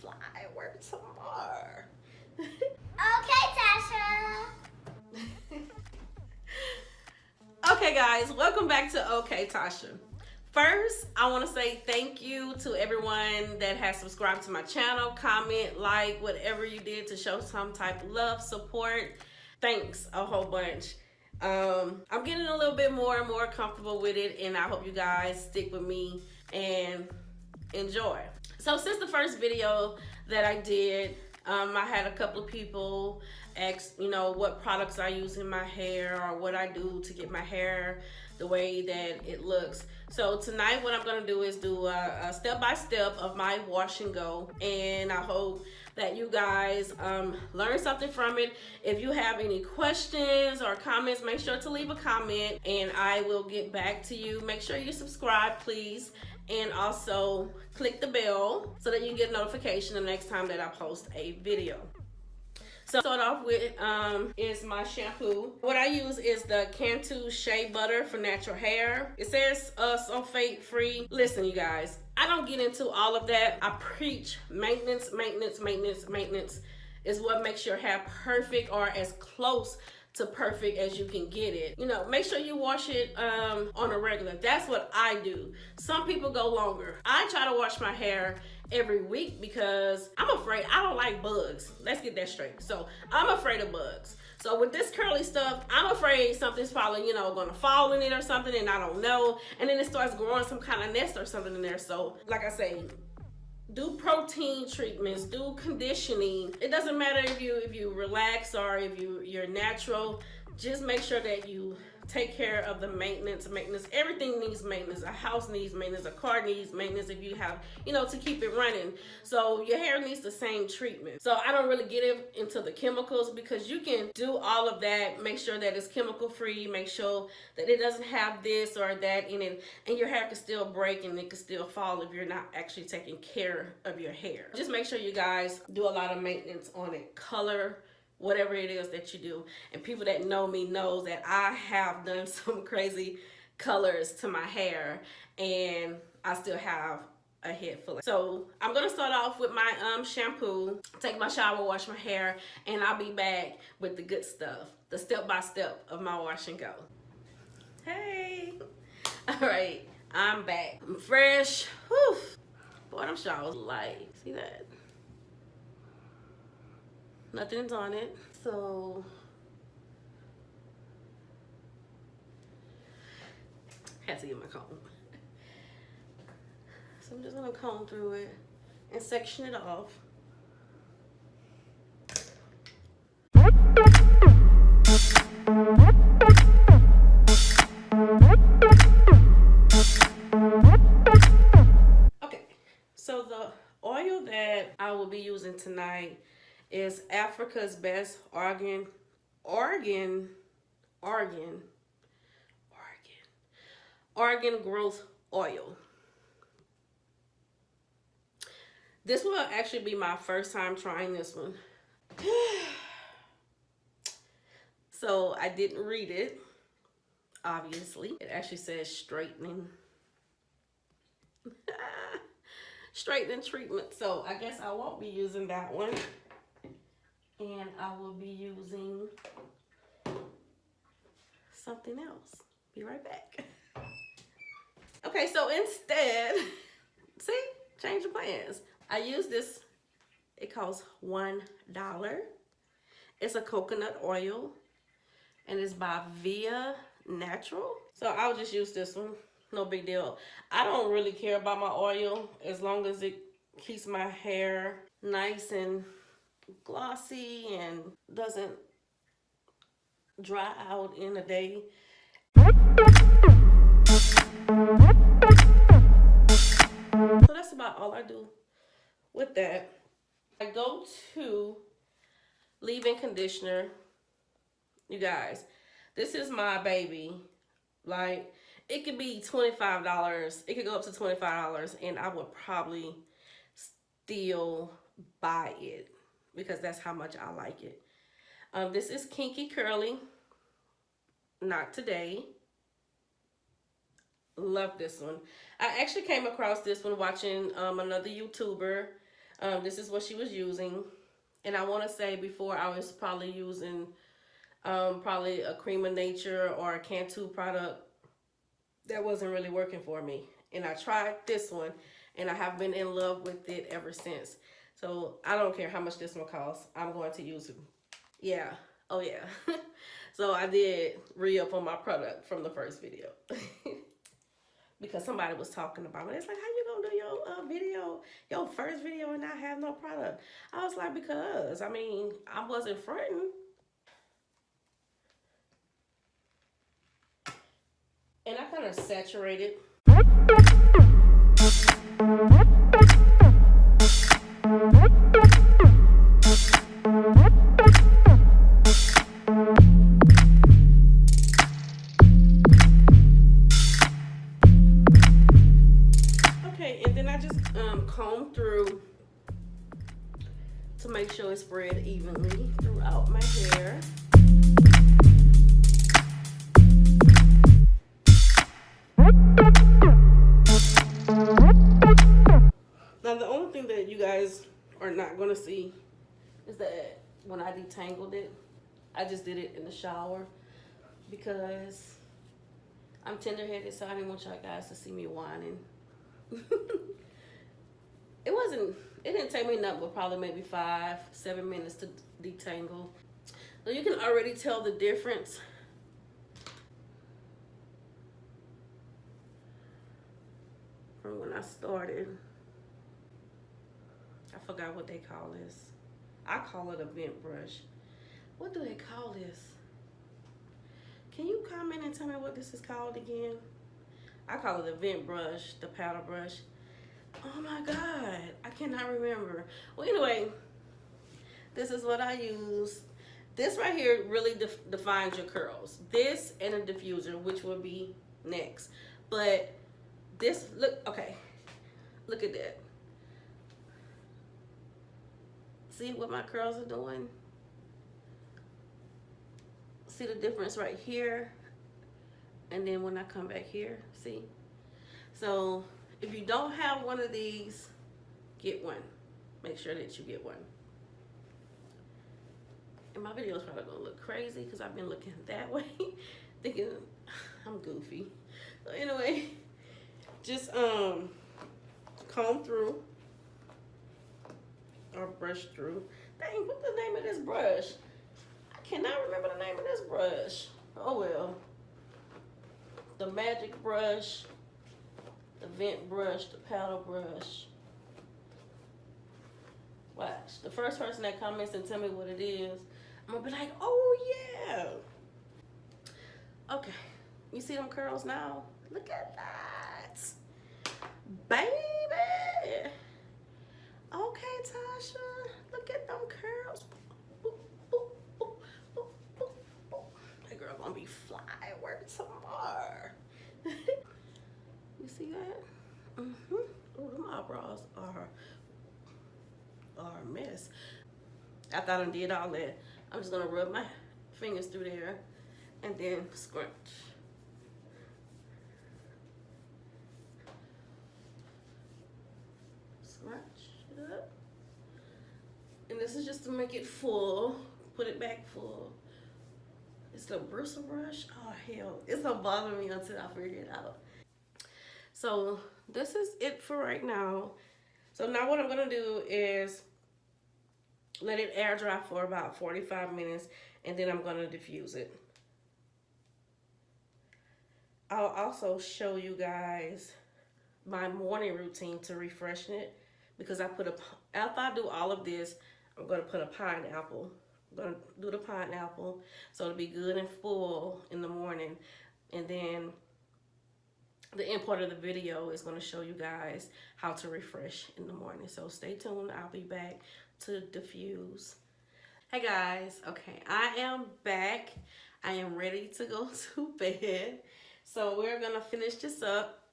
fly. Work some more. Okay, Tasha. Okay, guys, welcome back to Okay, Tasha. First, I want to say thank you to everyone that has subscribed to my channel, comment, like, whatever you did to show some type of love, support. Thanks a whole bunch. I'm getting a little bit more and more comfortable with it, and I hope you guys stick with me and enjoy. So since the first video that I did, I had a couple of people ask, what products I use in my hair or what I do to get my hair the way that it looks. So tonight what I'm going to do is do a step-by-step of my wash and go, and I hope that you guys learn something from it. If you have any questions or comments, make sure to leave a comment and I will get back to you. Make sure you subscribe, please, and also click the bell so that you get a notification the next time that I post a video. So start off with is my shampoo. What I use is the Cantu Shea Butter for natural hair. It says sulfate free. Listen, you guys, I don't get into all of that. I preach maintenance, maintenance, maintenance, maintenance is what makes your hair perfect or as close to perfect as you can get it. Make sure you wash it on a regular. That's what I do. Some people go longer. I try to wash my hair every week because I'm afraid. I don't like bugs. Let's get that straight. So I'm afraid of bugs. So with this curly stuff, I'm afraid something's probably, gonna fall in it or something, and I don't know. And then it starts growing some kind of nest or something in there. So like I say, do protein treatments, do conditioning. It doesn't matter if you relax or if you're natural. Just make sure that you take care of the maintenance. Everything needs maintenance. A house needs maintenance. A car needs maintenance if you have, to keep it running. So your hair needs the same treatment. So I don't really get into the chemicals because you can do all of that. Make sure that it's chemical free. Make sure that it doesn't have this or that in it. And your hair can still break and it can still fall if you're not actually taking care of your hair. Just make sure you guys do a lot of maintenance on it. Color, whatever it is that you do. And people that know me knows that I have done some crazy colors to my hair and I still have a head full. So I'm gonna start off with my shampoo, take my shower, wash my hair, and I'll be back with the good stuff, the step-by-step of my wash and go. Hey, all right, I'm back. I'm fresh. Whew. Boy, them showers light. See that? Nothing's on it, so had to get my comb. So I'm just gonna comb through it and section it off. Okay, so the oil that I will be using tonight is Africa's Best Organ Growth Oil. This will actually be my first time trying this one. So I didn't read it, obviously. It actually says straightening. Straightening treatment. So I guess I won't be using that one. And I will be using something else. Be right back. Okay, so instead, see, change of plans. I use this, it costs $1. It's a coconut oil and it's by Via Natural. So I'll just use this one, no big deal. I don't really care about my oil as long as it keeps my hair nice and glossy and doesn't dry out in a day. So that's about all I do with that. I go to leave-in conditioner. You guys, this is my baby. Like, it could be $25. It could go up to $25 and I would probably still buy it because that's how much I like it. This is Kinky Curly. Not today. Love this one. I actually came across this one watching another YouTuber. This is what she was using. And I want to say before I was probably using probably a Cream of Nature or a Cantu product that wasn't really working for me. And I tried this one and I have been in love with it ever since. So I don't care how much this one costs. I'm going to use it. Yeah. Oh yeah. So I did re-up on my product from the first video. Because somebody was talking about it. It's like, how you gonna do your video, your first video and not have no product? I was like, because, I mean, I wasn't fronting. And I kind of saturated. Okay, and then I just comb through to make sure it's spread evenly throughout my hair. Now the only thing that you guys are not going to see is that when I detangled it, I just did it in the shower because I'm tender-headed, so I didn't want y'all guys to see me whining. It didn't take me nothing but probably maybe 5-7 minutes to detangle. So you can already tell the difference. From when I started. I forgot what they call this. I call it a vent brush. What do they call this? Can you comment and tell me what this is called again? I call it a vent brush, the powder brush. Oh my God, I cannot remember. Well, anyway, this is what I use. This right here really defines your curls. This and a diffuser, which will be next. But this, look, okay, look at that. See what my curls are doing? See the difference right here? And then when I come back here, see? So if you don't have one of these, get one. Make sure that you get one. And my video is probably gonna look crazy because I've been looking that way, thinking I'm goofy. So anyway, just comb through or brush through. Dang, what's the name of this brush? I cannot remember the name of this brush. Oh well. The magic brush, the vent brush, the powder brush. Watch. The first person that comments and tell me what it is, I'm gonna be like, oh yeah. Okay. You see them curls now? Look at that. Baby. Okay, Tasha. Look at them curls. Boop, boop, boop, boop, boop, boop. That girl gonna be fly. Work some more. You see that? Oh, them eyebrows are a mess. After I done did all that, I'm just gonna rub my fingers through there and then scrunch. Scrunch it up. And this is just to make it full. Put it back full. It's the bristle brush. Oh hell, it's gonna bother me until I figure it out. So this is it for right now. So now what I'm gonna do is let it air dry for about 45 minutes and then I'm gonna diffuse it. I'll also show you guys my morning routine to refreshen it because after I do all of this, I'm gonna put a pineapple. I'm gonna do the pineapple so it'll be good and full in the morning. And then the end part of the video is going to show you guys how to refresh in the morning. So stay tuned. I'll be back to diffuse. Hey guys. Okay, I am back. I am ready to go to bed. So we're going to finish this up.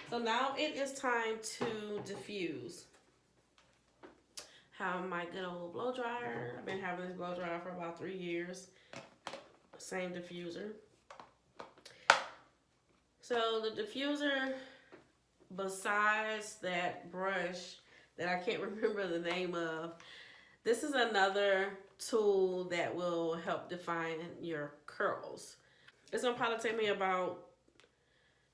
So now it is time to diffuse. Have my good old blow dryer. I've been having this blow dryer for about 3 years. Same diffuser. So the diffuser, besides that brush that I can't remember the name of. This is another tool that will help define your curls. It's gonna probably take me about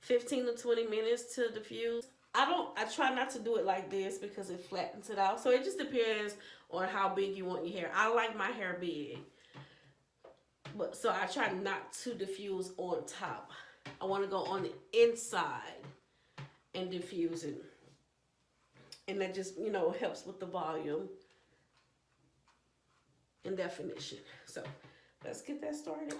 15 to 20 minutes to diffuse. I try not to do it like this because it flattens it out. So it just depends on how big you want your hair. I like my hair big, but so I try not to diffuse on top. I want to go on the inside and diffuse it. And that just, helps with the volume and definition. So let's get that started.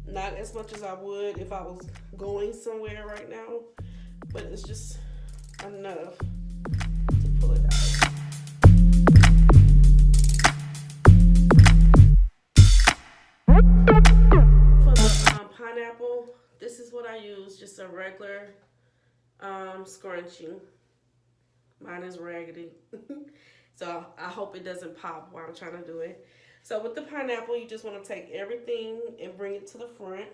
Not as much as I would if I was going somewhere right now, but it's just enough to pull it out. For the pineapple, this is what I use, just a regular scrunchie. Mine is raggedy. So I hope it doesn't pop while I'm trying to do it. So with the pineapple, you just want to take everything and bring it to the front.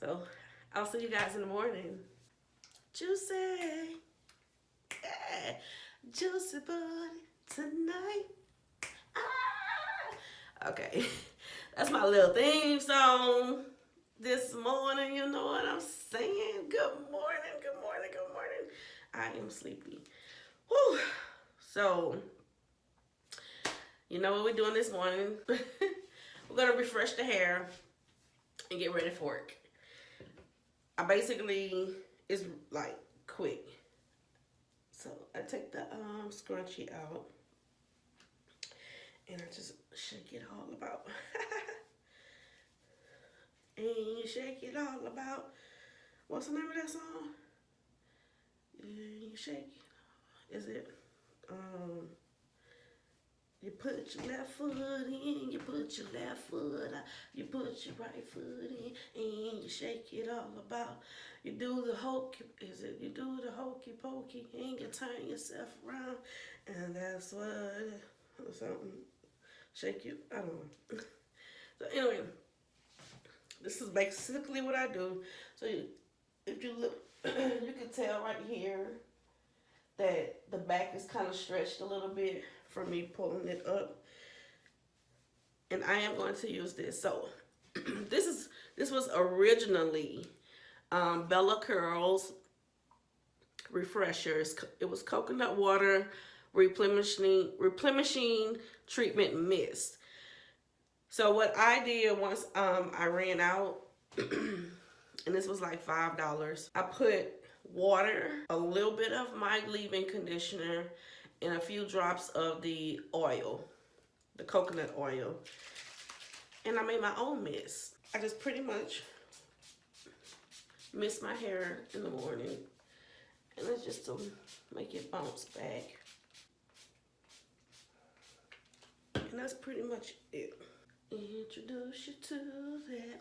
So I'll see you guys in the morning. Juicy. Yeah. Juicy body tonight. Ah. Okay. That's my little theme song. This morning, you know what I'm saying? Good morning, good morning, good morning. I am sleepy. Whew. So, you know what we're doing this morning? We're going to refresh the hair and get ready for work. I basically, it's like quick. So, I take the scrunchie out and I just shake it all about. And you shake it all about. What's the name of that song? And you shake it. Is it? You put your left foot in, you put your left foot out, you put your right foot in, and you shake it all about. You do the hokey, you do the hokey pokey, and you turn yourself around, and that's what, something, shake you, I don't know. So anyway. This is basically what I do. So if you look, you can tell right here that the back is kind of stretched a little bit from me pulling it up. And I am going to use this. So this was originally Bella Curls Refreshers. It was coconut water replenishing treatment mist. So what I did once I ran out, and this was like $5, I put water, a little bit of my leave-in conditioner, and a few drops of the oil, the coconut oil. And I made my own mist. I just pretty much mist my hair in the morning. And it's just to make it bounce back. And that's pretty much it. Introduce you to that.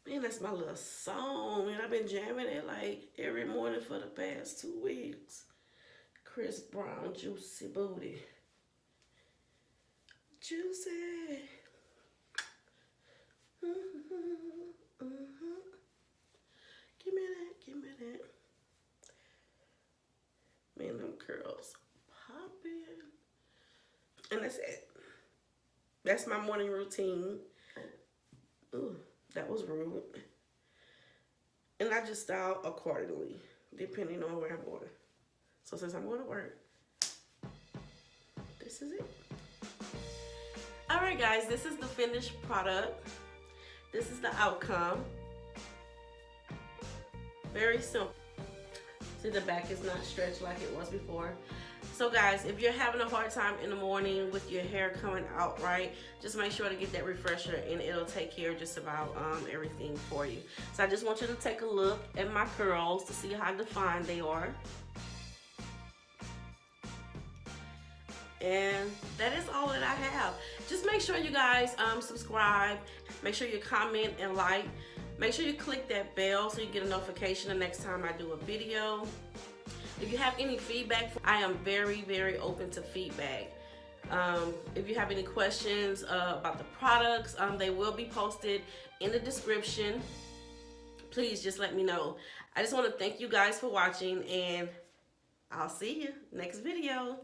Man, that's my little song, and I've been jamming it like every morning for the past 2 weeks. Chris Brown, Juicy Booty. Juicy. Give me that, give me that. Man, them curls popping. And that's it. That's my morning routine. Ooh, that was rude. And I just style accordingly, depending on where I'm going. So since I'm going to work, this is it. All right, guys, this is the finished product. This is the outcome. Very simple. See, the back is not stretched like it was before. So guys, if you're having a hard time in the morning with your hair coming out right, just make sure to get that refresher and it'll take care of just about everything for you. So I just want you to take a look at my curls to see how defined they are. And that is all that I have. Just make sure you guys subscribe. Make sure you comment and like. Make sure you click that bell so you get a notification the next time I do a video. If you have any feedback, I am very, very open to feedback. If you have any questions about the products, they will be posted in the description. Please just let me know. I just want to thank you guys for watching, and I'll see you next video.